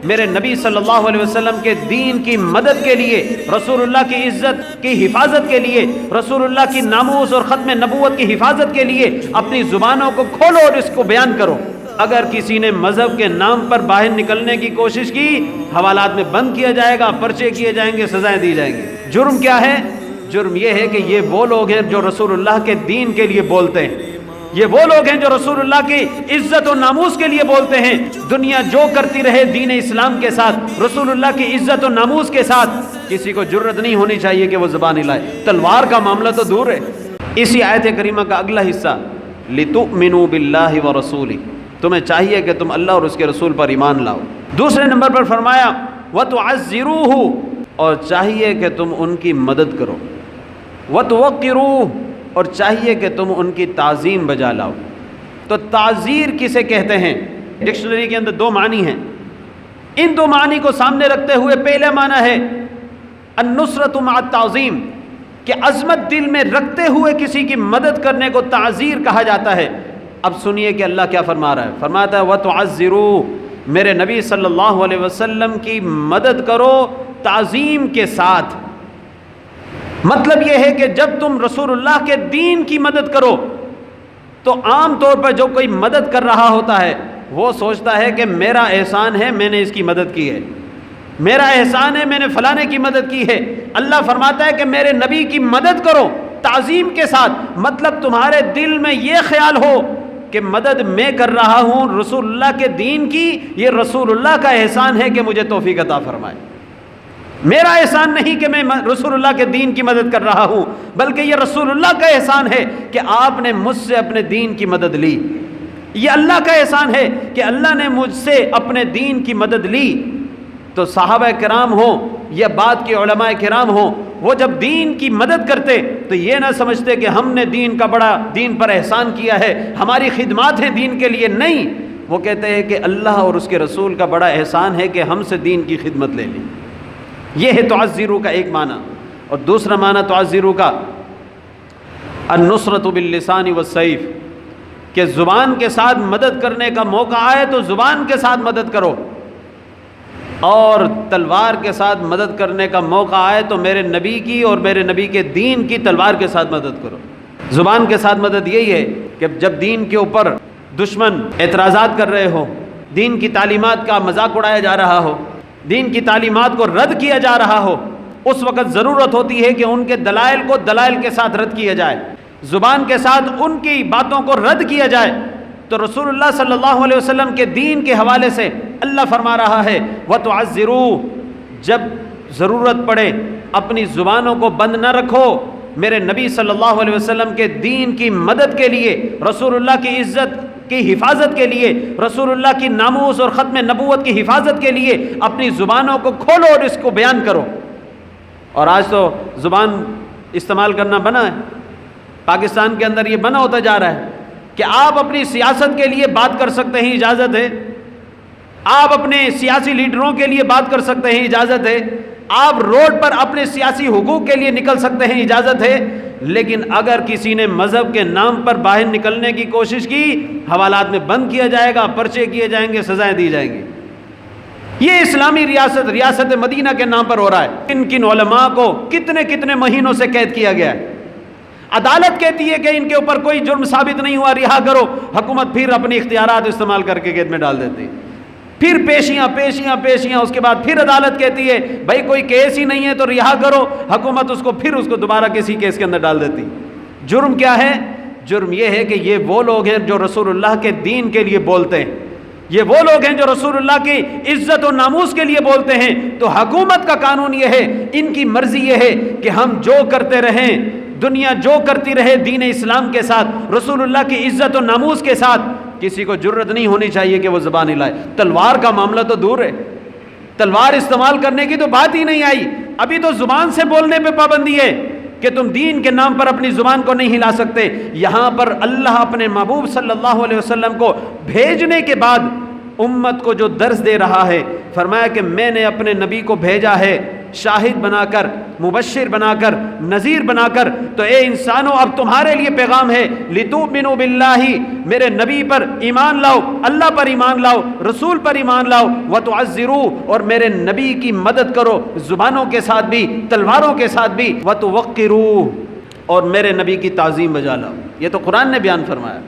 میرے نبی صلی اللہ علیہ وسلم کے دین کی مدد کے لیے، رسول اللہ کی عزت کی حفاظت کے لیے، رسول اللہ کی ناموس اور ختم نبوت کی حفاظت کے لیے اپنی زبانوں کو کھولو اور اس کو بیان کرو۔ اگر کسی نے مذہب کے نام پر باہر نکلنے کی کوشش کی، حوالات میں بند کیا جائے گا، پرچے کیے جائیں گے، سزائیں دی جائیں گی۔ جرم کیا ہے؟ جرم یہ ہے کہ یہ وہ لوگ ہیں جو رسول اللہ کے دین کے لیے بولتے ہیں، یہ وہ لوگ ہیں جو رسول اللہ کی عزت و ناموس کے لیے بولتے ہیں۔ دنیا جو کرتی رہے دین اسلام کے ساتھ، رسول اللہ کی عزت و ناموس کے ساتھ، کسی کو جرت نہیں ہونی چاہیے کہ وہ زبان ہلائے۔ تلوار کا معاملہ تو دور ہے۔ اسی آیت کریمہ کا اگلا حصہ، لِتُؤْمِنُوا بِاللَّهِ وَرَسُولِهِ، تمہیں چاہیے کہ تم اللہ اور اس کے رسول پر ایمان لاؤ۔ دوسرے نمبر پر فرمایا وتعزروہ، اور چاہیے کہ تم ان کی مدد کرو، وتوقروہ، اور چاہیے کہ تم ان کی تعظیم بجا لاؤ۔ تو تعزیر کسے کہتے ہیں؟ ڈکشنری کے اندر دو معنی ہیں۔ ان دو معنی کو سامنے رکھتے ہوئے پہلا معنی ہے النصرۃ مع التعظیم، کہ عظمت دل میں رکھتے ہوئے کسی کی مدد کرنے کو تعزیر کہا جاتا ہے۔ اب سنیے کہ اللہ کیا فرما رہا ہے۔ فرماتا ہے وَتُعَزِّرُوا، میرے نبی صلی اللہ علیہ وسلم کی مدد کرو تعظیم کے ساتھ۔ مطلب یہ ہے کہ جب تم رسول اللہ کے دین کی مدد کرو تو عام طور پر جو کوئی مدد کر رہا ہوتا ہے وہ سوچتا ہے کہ میرا احسان ہے، میں نے اس کی مدد کی ہے، میرا احسان ہے، میں نے فلانے کی مدد کی ہے۔ اللہ فرماتا ہے کہ میرے نبی کی مدد کرو تعظیم کے ساتھ، مطلب تمہارے دل میں یہ خیال ہو کہ مدد میں کر رہا ہوں رسول اللہ کے دین کی، یہ رسول اللہ کا احسان ہے کہ مجھے توفیق عطا فرمائے، میرا احسان نہیں کہ میں رسول اللہ کے دین کی مدد کر رہا ہوں، بلکہ یہ رسول اللہ کا احسان ہے کہ آپ نے مجھ سے اپنے دین کی مدد لی۔ یہ اللہ کا احسان ہے کہ اللہ نے مجھ سے اپنے دین کی مدد لی۔ تو صحابہ کرام ہوں یا بعد کے علماء کرام ہوں، وہ جب دین کی مدد کرتے تو یہ نہ سمجھتے کہ ہم نے دین کا بڑا دین پر احسان کیا ہے، ہماری خدمات ہیں دین کے لیے، نہیں، وہ کہتے ہیں کہ اللہ اور اس کے رسول کا بڑا احسان ہے کہ ہم سے دین کی خدمت لے لی۔ یہ ہے تعزروا کا ایک معنی۔ اور دوسرا معنی تعزروا کا النصرۃ باللسان والسیف، کہ زبان کے ساتھ مدد کرنے کا موقع آئے تو زبان کے ساتھ مدد کرو، اور تلوار کے ساتھ مدد کرنے کا موقع آئے تو میرے نبی کی اور میرے نبی کے دین کی تلوار کے ساتھ مدد کرو۔ زبان کے ساتھ مدد یہی ہے کہ جب دین کے اوپر دشمن اعتراضات کر رہے ہو، دین کی تعلیمات کا مذاق اڑایا جا رہا ہو، دین کی تعلیمات کو رد کیا جا رہا ہو، اس وقت ضرورت ہوتی ہے کہ ان کے دلائل کو دلائل کے ساتھ رد کیا جائے، زبان کے ساتھ ان کی باتوں کو رد کیا جائے۔ تو رسول اللہ صلی اللہ علیہ وسلم کے دین کے حوالے سے اللہ فرما رہا ہے وَتُعَزِّرُوا، جب ضرورت پڑے اپنی زبانوں کو بند نہ رکھو، میرے نبی صلی اللہ علیہ وسلم کے دین کی مدد کے لیے، رسول اللہ کی عزت کی حفاظت کے لیے، رسول اللہ کی ناموس اور ختم نبوت کی حفاظت کے لیے اپنی زبانوں کو کھولو اور اس کو بیان کرو۔ اور آج تو زبان استعمال کرنا منع ہے، پاکستان کے اندر یہ منع ہوتا جا رہا ہے کہ آپ اپنی سیاست کے لیے بات کر سکتے ہیں، اجازت ہے، آپ اپنے سیاسی لیڈروں کے لیے بات کر سکتے ہیں، اجازت ہے، آپ روڈ پر اپنے سیاسی حقوق کے لیے نکل سکتے ہیں، اجازت ہے، لیکن اگر کسی نے مذہب کے نام پر باہر نکلنے کی کوشش کی، حوالات میں بند کیا جائے گا، پرچے کیے جائیں گے، سزائیں دی جائیں گی۔ یہ اسلامی ریاست مدینہ کے نام پر ہو رہا ہے۔ کن کن علماء کو کتنے کتنے مہینوں سے قید کیا گیا ہے۔ عدالت کہتی ہے کہ ان کے اوپر کوئی جرم ثابت نہیں ہوا، رہا کرو، حکومت پھر اپنی اختیارات استعمال کر کے قید میں ڈال دیتی ہے، پھر پیشیاں، اس کے بعد پھر عدالت کہتی ہے بھائی کوئی کیس ہی نہیں ہے تو رہا کرو، حکومت اس کو دوبارہ کسی کیس کے اندر ڈال دیتی۔ جرم کیا ہے؟ جرم یہ ہے کہ یہ وہ لوگ ہیں جو رسول اللہ کے دین کے لیے بولتے ہیں، یہ وہ لوگ ہیں جو رسول اللہ کی عزت و ناموس کے لیے بولتے ہیں۔ تو حکومت کا قانون یہ ہے، ان کی مرضی یہ ہے کہ ہم جو کرتے رہیں، دنیا جو کرتی رہے دین اسلام کے ساتھ، رسول اللہ کی عزت و ناموس کے ساتھ، کسی کو جرت نہیں ہونی چاہیے کہ وہ زبان ہلائے۔ تلوار کا معاملہ تو دور ہے، تلوار استعمال کرنے کی تو بات ہی نہیں آئی، ابھی تو زبان سے بولنے پہ پابندی ہے کہ تم دین کے نام پر اپنی زبان کو نہیں ہلا سکتے۔ یہاں پر اللہ اپنے محبوب صلی اللہ علیہ وسلم کو بھیجنے کے بعد امت کو جو درس دے رہا ہے، فرمایا کہ میں نے اپنے نبی کو بھیجا ہے شاہد بنا کر، مبشر بنا کر، نذیر بنا کر، تو اے انسانوں اب تمہارے لیے پیغام ہے، لِتُؤْمِنُوا بِاللَّهِ، میرے نبی پر ایمان لاؤ، اللہ پر ایمان لاؤ، رسول پر ایمان لاؤ، وَتُعزروہ، اور میرے نبی کی مدد کرو، زبانوں کے ساتھ بھی، تلواروں کے ساتھ بھی، وَتُوَقِّرُوہ، اور میرے نبی کی تعظیم بجا لاؤ۔ یہ تو قرآن نے بیان فرمایا۔